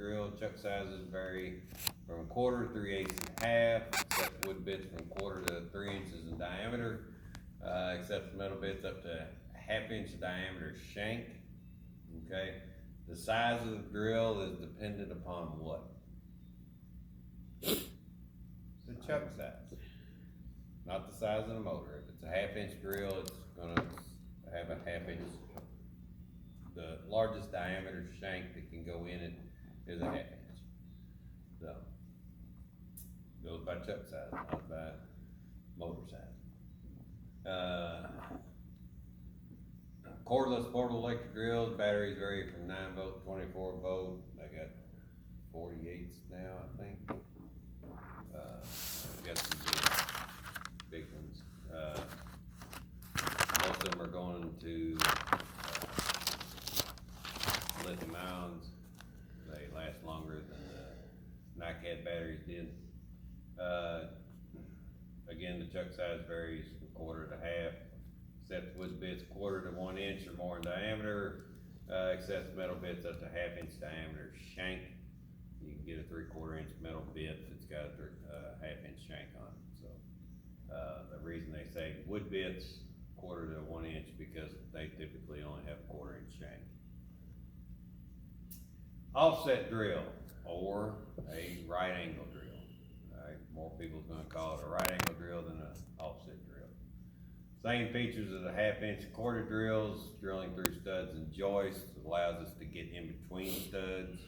drill. Chuck sizes vary from a quarter to 3/8 and a half, except wood bits from quarter to 3 inches in diameter, except metal bits up to a ½ inch diameter shank. Okay, the size of the drill is dependent upon what? The chuck size, not the size of the motor. If it's a ½ inch drill, it's gonna have a ½ inch. The largest diameter shank that can go in it is a ½ inch. So, goes by chuck size, not by motor size. Cordless portable electric drills, batteries vary from 9 volt to 24 volt. I got 48s now, I think. I got some big ones. Most of them are going to lithium ions. They last longer than the NiCad batteries did. Again, the chuck size varies from quarter to half, except wood bits quarter to 1 inch or more in diameter, except metal bits up to ½ inch diameter shank. You can get a 3/4 inch metal bit that's got a ½ inch shank on it. So the reason they say wood bits quarter to 1 inch because they typically only have a 1/4 inch shank. Offset drill or a right angle drill. All right, more people's gonna call it a right angle drill than an offset drill. Same features as the ½ inch quarter drills, drilling through studs and joists allows us to get in between studs,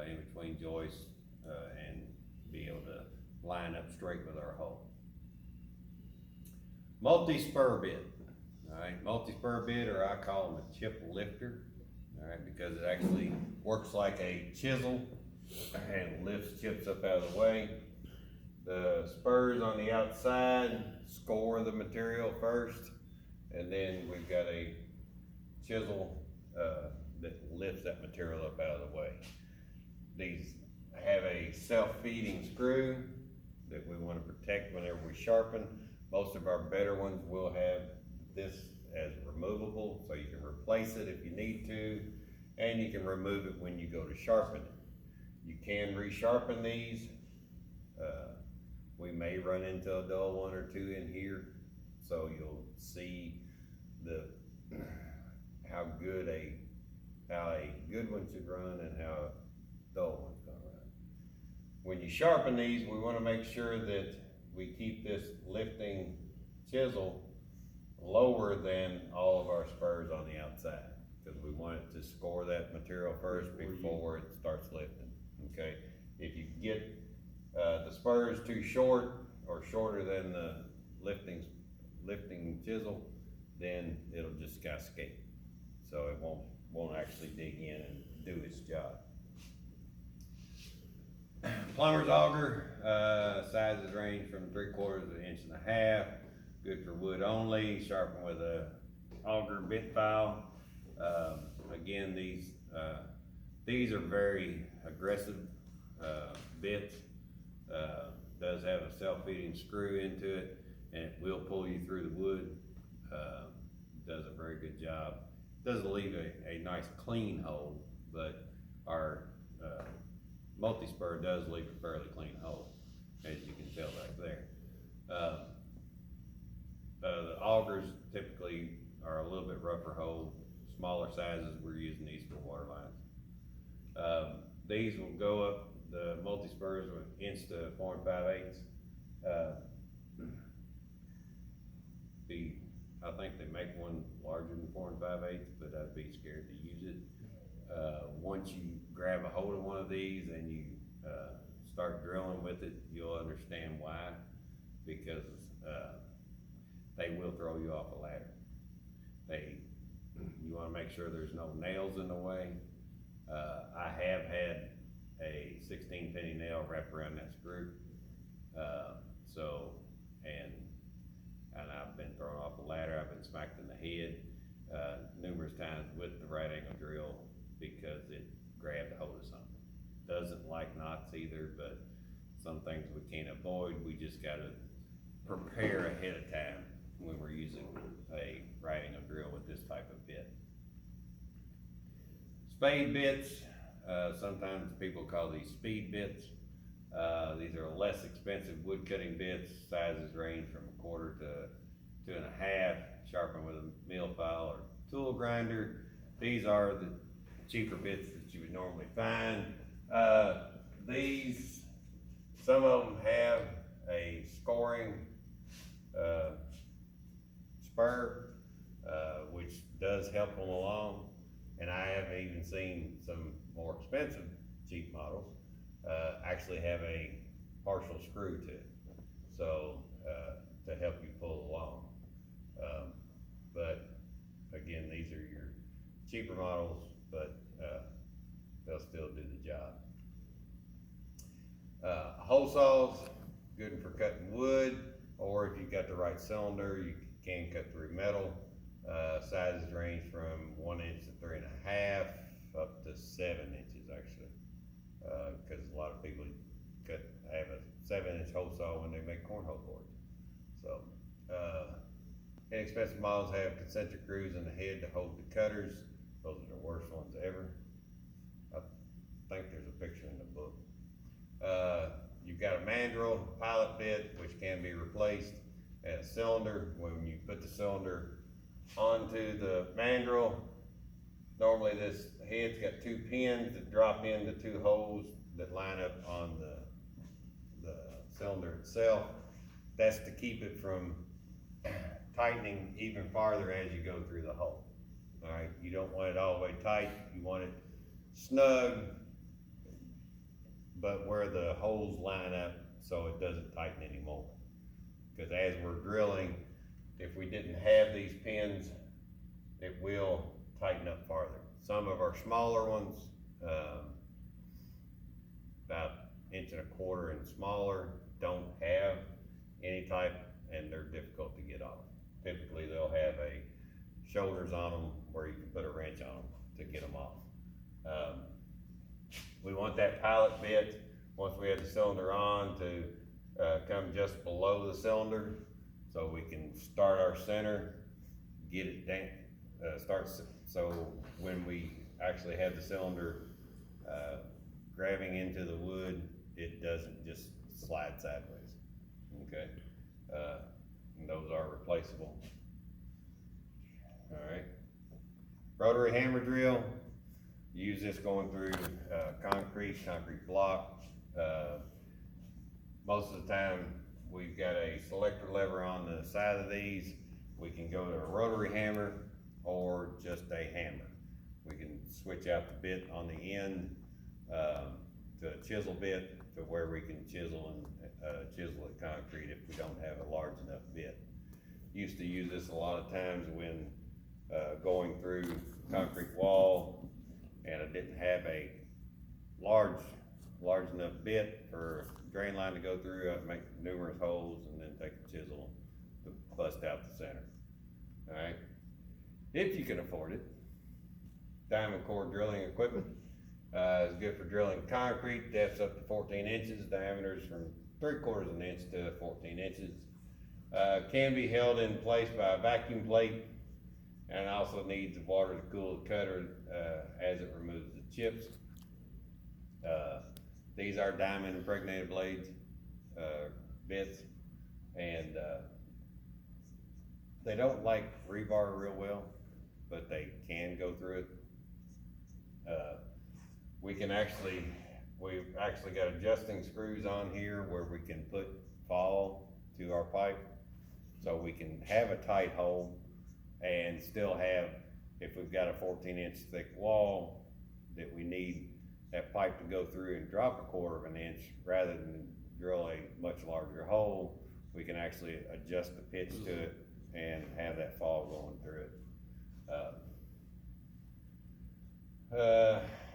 in between joists, and be able to line up straight with our hole. Multi-spur bit. All right, multi-spur bit, or I call them a chip lifter. All right, because it actually works like a chisel and lifts chips up out of the way. The spurs on the outside score the material first, and then we've got a chisel that lifts that material up out of the way. These have a self-feeding screw that we want to protect whenever we sharpen. Most of our better ones will have this as removable, so you can replace it if you need to, and you can remove it when you go to sharpen it. You can resharpen these. We may run into a dull one or two in here, so you'll see how good a good one should run and how a dull one's gonna run. When you sharpen these, we want to make sure that we keep this lifting chisel lower than all of our spurs on the outside, because we want it to score that material first before it starts lifting. Okay, if you get the spurs too short or shorter than the lifting chisel, then it'll just cascade, so it won't actually dig in and do its job. Plumber's auger, sizes range from 3/4 to 1.5 inches. Good for wood only, sharpened with a auger bit file. Again, these are very aggressive bits. Does have a self-feeding screw into it, and it will pull you through the wood. Does a very good job. Doesn't leave a nice clean hole, but our multi-spur does leave a fairly clean hole, as you can tell back there. The augers typically are a little bit rougher hole. Smaller sizes, we're using these for water lines. These will go up, the multi-spurs with 1 inch to 4 5/8. I think they make one larger than 4 5/8, but I'd be scared to use it. Once you grab a hold of one of these and you start drilling with it, you'll understand why, because they will throw you off a ladder. You want to make sure there's no nails in the way. I have had a 16 penny nail wrapped around that screw, and I've been thrown off a ladder. I've been smacked in the head numerous times with the right angle drill because it grabbed a hold of something. Doesn't like knots either, but some things we can't avoid. We just got to prepare ahead of time when we're using a right angle drill with this type of bit. Spade bits, sometimes people call these speed bits. These are less expensive wood cutting bits, sizes range from 1/4 to 2.5, sharpened with a mill file or tool grinder. These are the cheaper bits that you would normally find. These, some of them have a scoring, spur, which does help them along. And I have even seen some more expensive cheap models, actually have a partial screw to it. So, to help you pull along. But again, these are your cheaper models, but, they'll still do the job. Hole saws, good for cutting wood, or if you've got the right cylinder, you can cut through metal. Sizes range from 1 inch to 3.5, up to 7 inches actually. Cause a lot of people have a 7-inch hole saw when they make cornhole boards. So, inexpensive models have concentric grooves in the head to hold the cutters. Those are the worst ones ever. I think there's a picture in the book. You've got a mandrel, pilot bit, which can be replaced, and a cylinder. When you put the cylinder onto the mandrel, normally this head's got 2 pins that drop into 2 holes that line up on the cylinder itself. That's to keep it from tightening even farther as you go through the hole. All right, you don't want it all the way tight. You want it snug, but where the holes line up so it doesn't tighten anymore. Because as we're drilling, if we didn't have these pins, it will tighten up farther. Some of our smaller ones, about 1.25 inches and smaller, don't have any type, and they're difficult to get off. Typically, they'll have a shoulders on them where you can put a wrench on them to get them off. We want that pilot bit, once we have the cylinder on, to come just below the cylinder, so we can start our center, get it down, so when we actually have the cylinder grabbing into the wood, it doesn't just slide sideways, okay? And those are replaceable. All right, rotary hammer drill. Use this going through concrete block. Most of the time, we've got a selector lever on the side of these. We can go to a rotary hammer or just a hammer. We can switch out the bit on the end to a chisel bit, to where we can chisel the concrete if we don't have a large enough bit. Used to use this a lot of times when going through concrete wall, and I didn't have a large enough bit for a drain line to go through. I'd make numerous holes and then take a chisel to bust out the center. All right, if you can afford it. Diamond core drilling equipment is good for drilling concrete. Depths up to 14 inches, diameters from 3/4 inch to 14 inches. Can be held in place by a vacuum plate, and also needs water to cool the cutter as it removes the chips. These are diamond impregnated blades, bits, and they don't like rebar real well, but they can go through it. We've actually got adjusting screws on here where we can put fall to our pipe, so we can have a tight hole and still have, if we've got a 14-inch thick wall that we need that pipe to go through and drop 1/4 inch, rather than drill a much larger hole, we can actually adjust the pitch to it and have that fall going through it.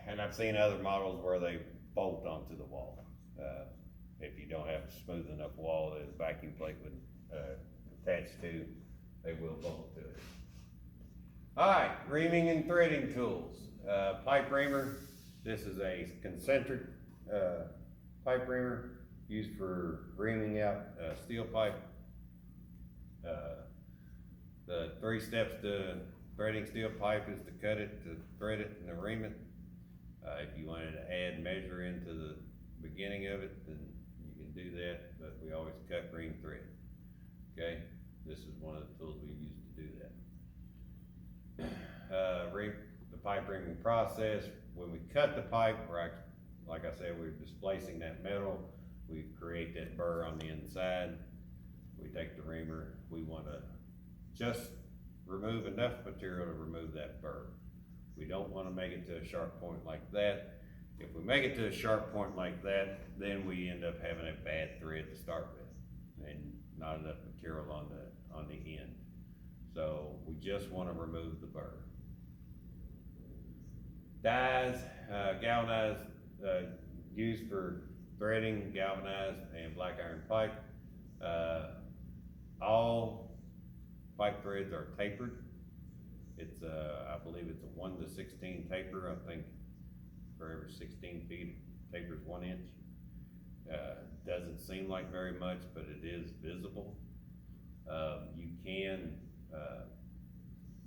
And I've seen other models where they bolt onto the wall. If you don't have a smooth enough wall that a vacuum plate would attach to, they will bolt to it. All right, reaming and threading tools. Pipe reamer. This is a concentric pipe reamer used for reaming out steel pipe. The 3 steps to threading steel pipe is to cut it, to thread it, and to ream it. If you wanted to add measure into the beginning of it, then you can do that, but we always cut ring thread. Okay, this is one of the tools we use to do that. The pipe ringing process, when we cut the pipe, like I said, we're displacing that metal, we create that burr on the inside, we take the reamer, we wanna just remove enough material to remove that burr. We don't wanna make it to a sharp point like that. If we make it to a sharp point like that, then we end up having a bad thread to start with and not enough material on the end. So we just wanna remove the burr. Dies, galvanized, used for threading, galvanized, and black iron pipe. All pipe threads are tapered. It's I believe it's a 1:16 taper. I think for every 16 feet, tapers 1 inch. Doesn't seem like very much, but it is visible. You can,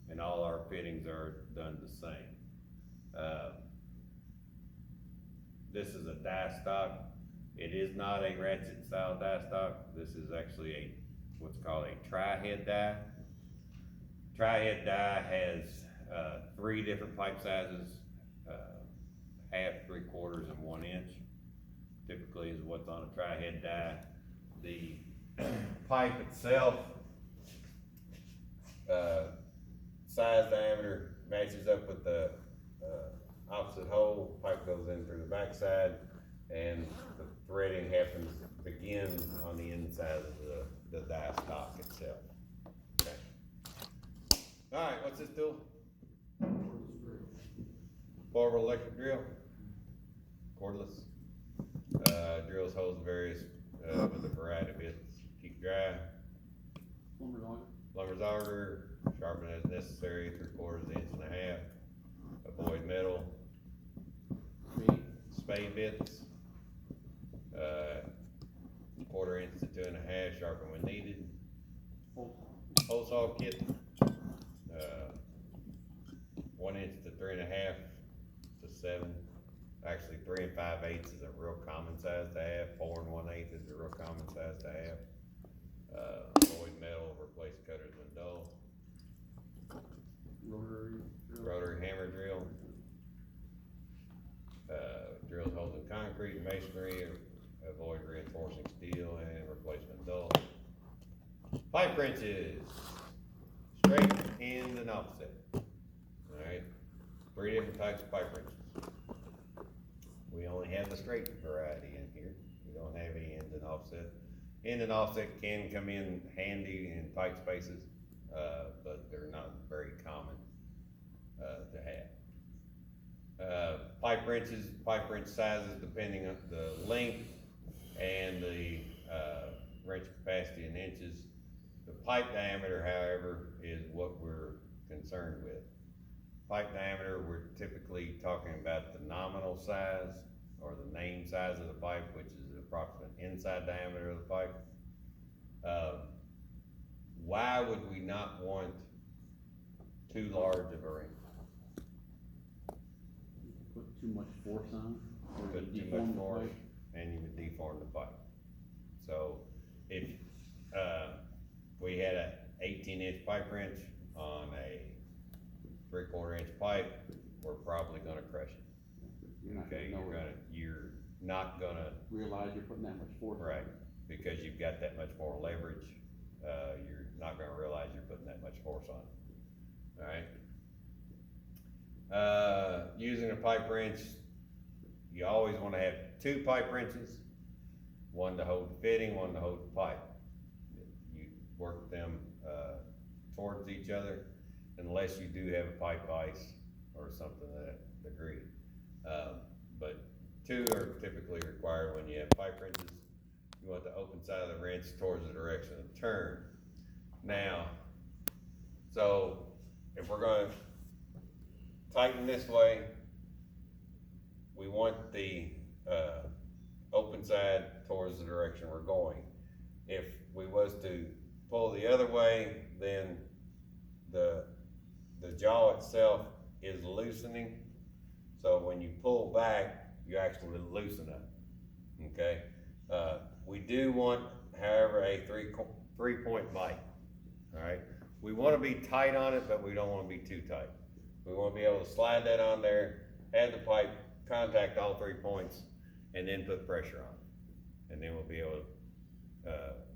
and all our fittings are done the same. This is a die stock. It is not a ratchet style die stock. This is actually what's called a tri-head die. Tri-head die has 3 different pipe sizes, half, 3/4, and 1 inch. Typically is what's on a tri-head die. The pipe itself, size diameter matches up with the opposite hole. Pipe goes in through the backside, and the threading begins on the inside of the die stock itself. Okay. All right, what's this tool? Portable electric drill, cordless. Drills holes of various with a variety of bits. Keep dry. Lumber's auger, sharpen as necessary, 3/4 inch and a half. Avoid metal. Spade bits. 1/4 inch to 2 1/2, sharpen when needed. Hole saw kit. 1 inch to 3 1/2 to 7. Actually, 3 5/8 is a real common size to have. 4 1/8 is a real common size to have. Avoid metal, replace cutters when dull. Rotary hammer drill. Drills holes in concrete and masonry. Avoid reinforcing steel and replacement dull. Pipe wrenches. Straight, end, and offset. Alright. 3 different types of pipe wrenches. We only have the straight variety in here. We don't have any end and offset. End and offset can come in handy in tight spaces, but they're not very common to have. Pipe wrench sizes depending on the length and the wrench capacity in inches. The pipe diameter, however, is what we're concerned with. Pipe diameter, we're typically talking about the nominal size or the name size of the pipe, which is the approximate inside diameter of the pipe. Why would we not want too large of a ring? Put too much force on it, or Put you too deform much the force, pipe. and you would deform the pipe. So if we had a 18-inch pipe wrench on a 3/4 inch pipe, we're probably gonna crush it. You're not Okay, gonna you're not gonna, realize you're putting that much force on it. right, because you've got that much more leverage, you're not gonna realize you're putting that much force on it, alright? Using a pipe wrench, you always wanna have 2 pipe wrenches, one to hold the fitting, one to hold the pipe. You work them, towards each other, unless you do have a pipe vise or something to that degree. But 2 are typically required when you have pipe wrenches. You want the open side of the wrench towards the direction of the turn. Now, so if we're gonna tighten this way, we want the open side towards the direction we're going. If we was to pull the other way, then the jaw itself is loosening, So when you pull back, you actually loosen up, okay? We do want, however, a three-point bite, all right? We wanna be tight on it, but we don't wanna be too tight. We wanna be able to slide that on there, have the pipe contact all 3 points, and then put pressure on it. And then we'll be able to,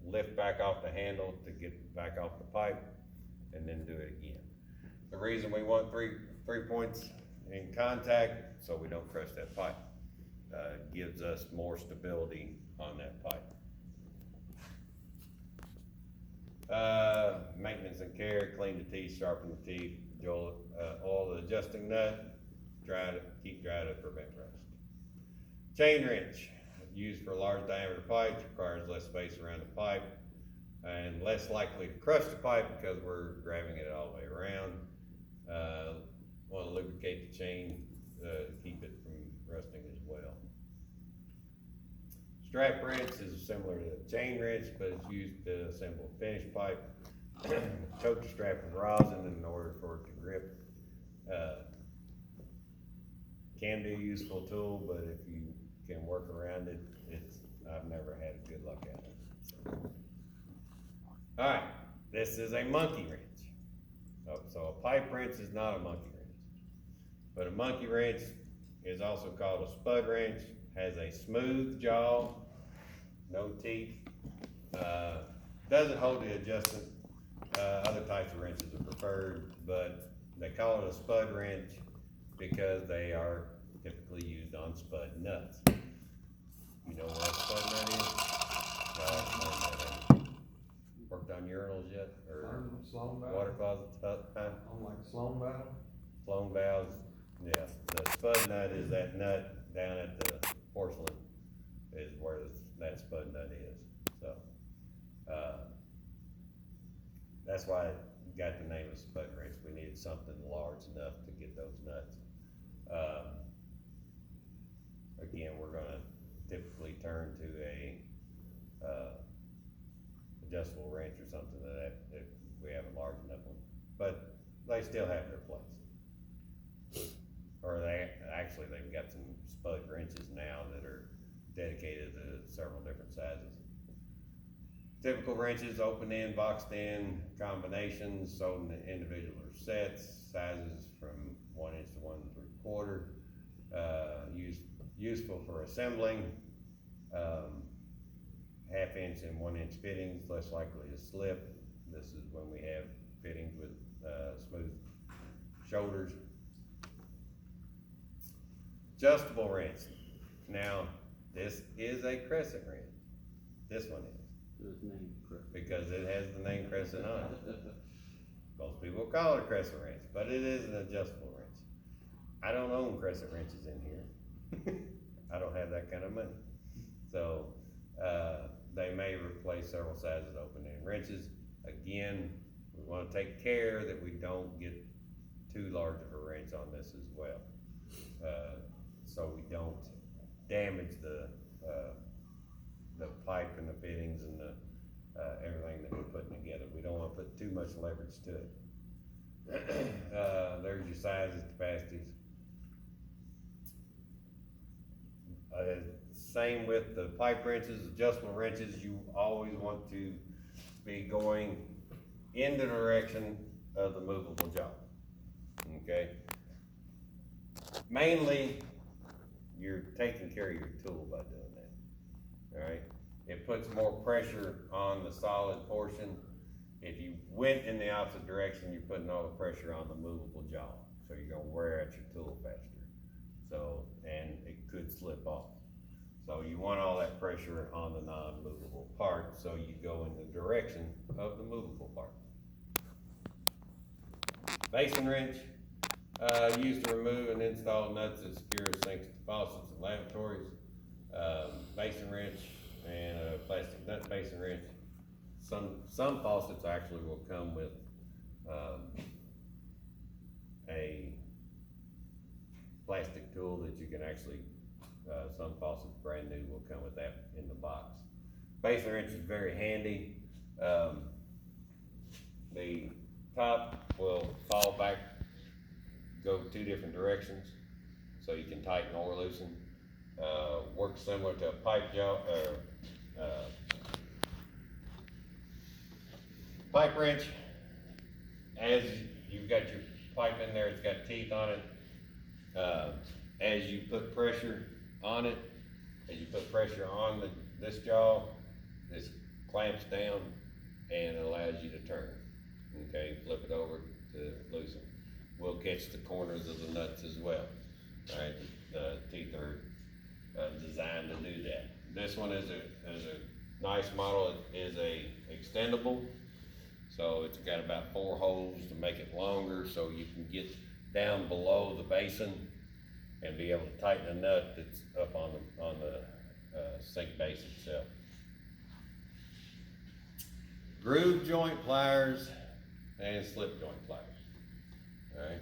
lift back off the handle to get back off the pipe, and then do it again. The reason we want three points in contact, so we don't crush that pipe. Gives us more stability on that pipe. Maintenance and care, clean the teeth, sharpen the teeth, oil the adjusting nut, keep dry to prevent rust. Chain wrench, used for large diameter pipes, requires less space around the pipe and less likely to crush the pipe because we're grabbing it all the way around. Want to lubricate the chain to keep it from rusting as well. Strap wrench is similar to the chain wrench, but it's used to assemble a finished pipe. Coat the strap with rosin in order for it to grip. Can be a useful tool, but if you can work around it, I've never had good luck at it. All right, this is a monkey wrench. So a pipe wrench is not a monkey wrench, but a monkey wrench is also called a spud wrench. Has a smooth jaw, no teeth, doesn't hold the adjustment. Other types of wrenches are preferred, but they call it a spud wrench because they are typically used on spud nuts. You know what a spud nut is? Worked on urinals yet, or Sloan valve. water closets, huh? I'm like Sloan valve. Flown valves, yeah, the spud nut is that nut down at the porcelain is where that spud nut is, so. That's why it got the name of spud wrench. We needed something large enough to get those nuts. Again, we're gonna typically turn to a, adjustable wrench or something that if we have a large enough one, but they still have their place. Or they've got some spud wrenches now that are dedicated to several different sizes. Typical wrenches, open in, boxed in, combinations, sold in individual sets, sizes from 1 inch to 1 3/4. Useful for assembling. 1/2 inch and 1 inch fittings, less likely to slip. This is when we have fittings with smooth shoulders. Adjustable wrench. Now, this is a crescent wrench. This one is, His name, correct. because it has the name crescent on it. Most people call it a crescent wrench, but it is an adjustable wrench. I don't own crescent wrenches in here. I don't have that kind of money. So, they may replace several sizes open-end wrenches. Again, we wanna take care that we don't get too large of a wrench on this as well. So we don't damage the pipe and the fittings and the, everything that we're putting together. We don't wanna put too much leverage to it. There's your sizes, capacities. Same with the pipe wrenches, adjustable wrenches, you always want to be going in the direction of the movable jaw, okay? Mainly, you're taking care of your tool by doing that, alright? It puts more pressure on the solid portion. If you went in the opposite direction, you're putting all the pressure on the movable jaw, so you're gonna wear out your tool faster. So, and it could slip off. So you want all that pressure on the non-movable part, so you go in the direction of the movable part. Basin wrench, used to remove and install nuts that secure sinks to faucets and lavatories. Basin wrench and a plastic nut basin wrench. Some faucets actually will come with, a plastic tool that you can actually, some faucets brand new will come with that in the box. Basin wrench is very handy. The top will fall back, go 2 different directions. so you can tighten or loosen. Works similar to a pipe jaw, pipe wrench. As you've got your pipe in there, it's got teeth on it. As you put pressure on it, as you put pressure on this jaw, this clamps down and allows you to turn. Okay, flip it over to loosen. We'll catch the corners of the nuts as well. Alright, the teeth are designed to do that. This one is a nice model. It is a extendable, so it's got about 4 holes to make it longer, so you can get down below the basin and be able to tighten a nut that's up on the sink base itself. Groove joint pliers and slip joint pliers. Alright,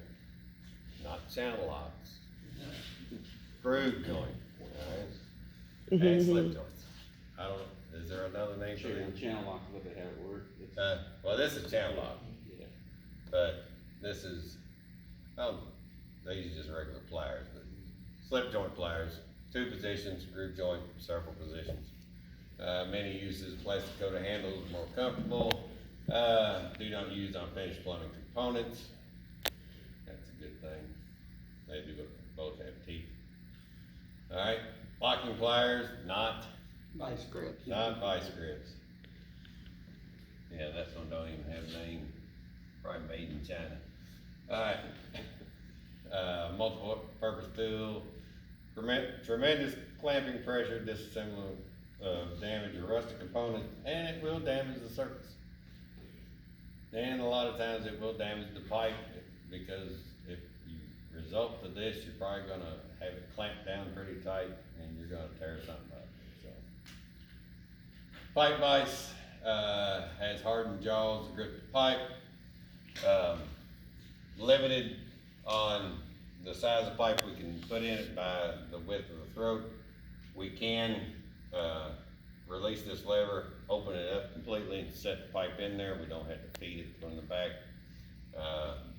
not channel locks. Groove joint, alright, and slip joints. I don't know, is there another name for Sure, it? channel lock is what they have it word. It's- Well, this is channel lock, Yeah. but this is, these are just regular pliers, but slip joint pliers, 2 positions, groove joint, several positions. Many uses, plastic coated handles, more comfortable. Do not use on finished plumbing components. That's a good thing. They do both have teeth. Alright, locking pliers, not Vice grips. vice grips. Yeah, that one don't even have a name, probably made in China. Alright, multiple purpose tool, tremendous clamping pressure, disassembly of damaged or rusted components, and it will damage the surface. And a lot of times it will damage the pipe, because if you result to this, you're probably gonna have it clamped down pretty tight and you're gonna tear something up, so. Pipe vise, has hardened jaws to grip the pipe. Limited on the size of pipe we can put in it by the width of the throat. We can, release this lever, open it up completely, and set the pipe in there. We don't have to feed it from the back,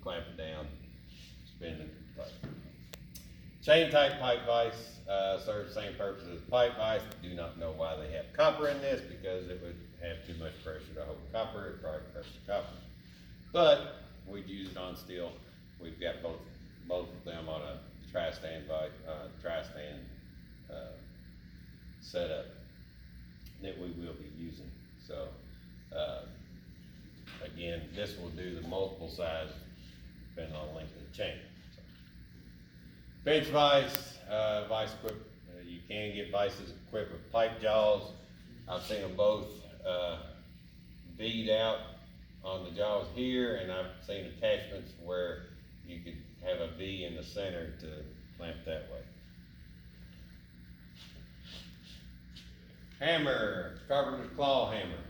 clamp it down, spin the pipe. Chain type pipe vise, serves the same purpose as pipe vise. Do not know why they have copper in this, because it would have too much pressure to hold copper. It'd probably crush the copper. But we'd use it on steel. We've got both of them on a tri-stand setup that we will be using. So, again, this will do the multiple size depending on the length of the chain. So. Bench vise, vise equipped, you can get vices equipped with pipe jaws. I've seen them both, V'd out on the jaws here, and I've seen attachments where you could have a V in the center to clamp that way. Hammer, carpenter's claw hammer,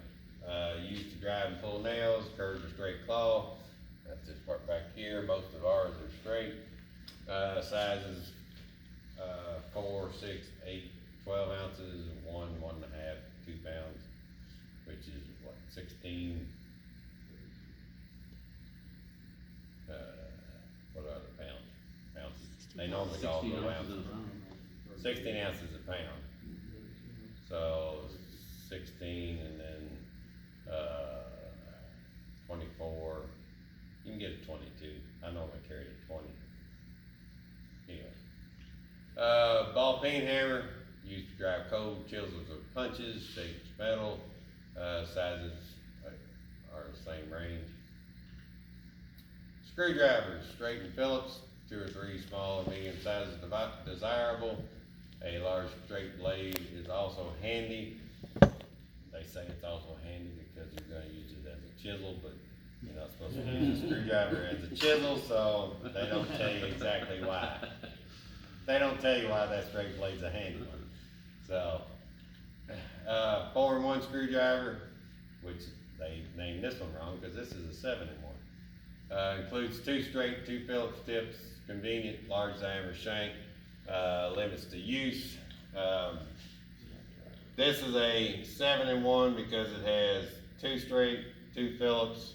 used to drive and pull nails, curved or straight claw. That's this part back here. Most of ours are straight. Sizes, 4, 6, 8, 12 ounces, 1, 1.5, 2 pounds, which is what, 16, what are the ounces? They normally all 16 go ounces ounces. of iron. 16 ounces a pound. So 16 and then 24. You can get a 22. I normally carry a 20. Anyway, ball peen hammer used to drive cold chisels or punches, shapes metal. Sizes are the same range. Screwdrivers, straight and Phillips, 2 or 3 small and medium sizes desirable. A large straight blade is also handy. They say it's also handy because you're gonna use it as a chisel, but you're not supposed to use a screwdriver as a chisel, so they don't tell you exactly why. They don't tell you why that straight blade's a handy one. So, 4-in-1 screwdriver, which they named this one wrong because this is a 7-in-1. Includes 2 straight, 2 Phillips tips, convenient, large diameter shank. Limits to use. This is a 7-in-1 because it has 2 straight, 2 Phillips,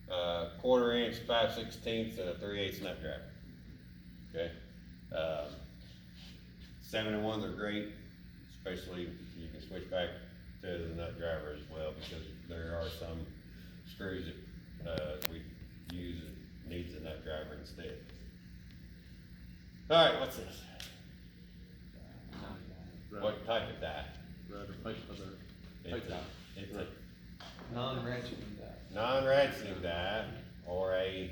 1/4 inch, 5/16, and a 3/8 nut driver. Okay. 71s are great, especially you can switch back to the nut driver as well, because there are some screws that, we use that needs a nut driver instead. Alright, what's this? What type of die? The pipe of the pipe It's a, down. it's Right. a Non-ratcheting die. non-ratcheting die, or a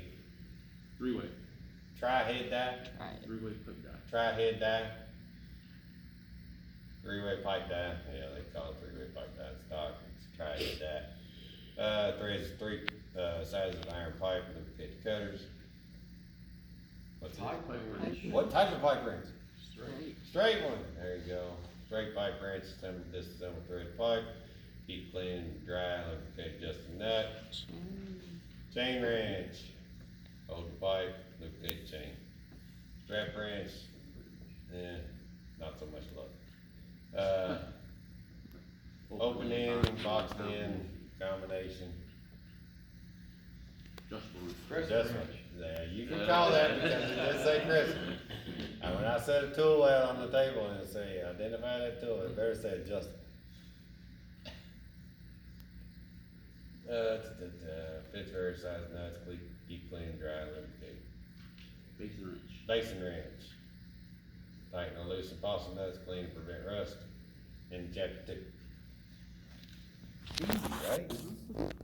Three-way, tri-head die, three-way pipe down. tri-head die. Three-way pipe die, yeah, they call it three-way pipe die, it's stock, it's tri-head die. Three sides of iron pipe with lubricated cutters. What's it? Pipe wrench. What type of pipe wrench? Straight. Straight one, there you go. Straight pipe wrench, disassemble thread pipe, keep clean, dry, lubricate just the nut. Chain wrench, hold the pipe, lubricate the chain. Strap wrench, not so much luck. Open in, boxed in, combination. Just one. Crescent Adjustment, wrench. yeah, you can call that because it does say crescent. And when I set a tool out on the table and it say, identify that tool, it better say adjustment. Fits various size nuts, keep clean, dry, lubricate. Basin wrench. Basin wrench. Tighten or loosen faucet nuts, clean and prevent rust. And chapter 2. Easy, right?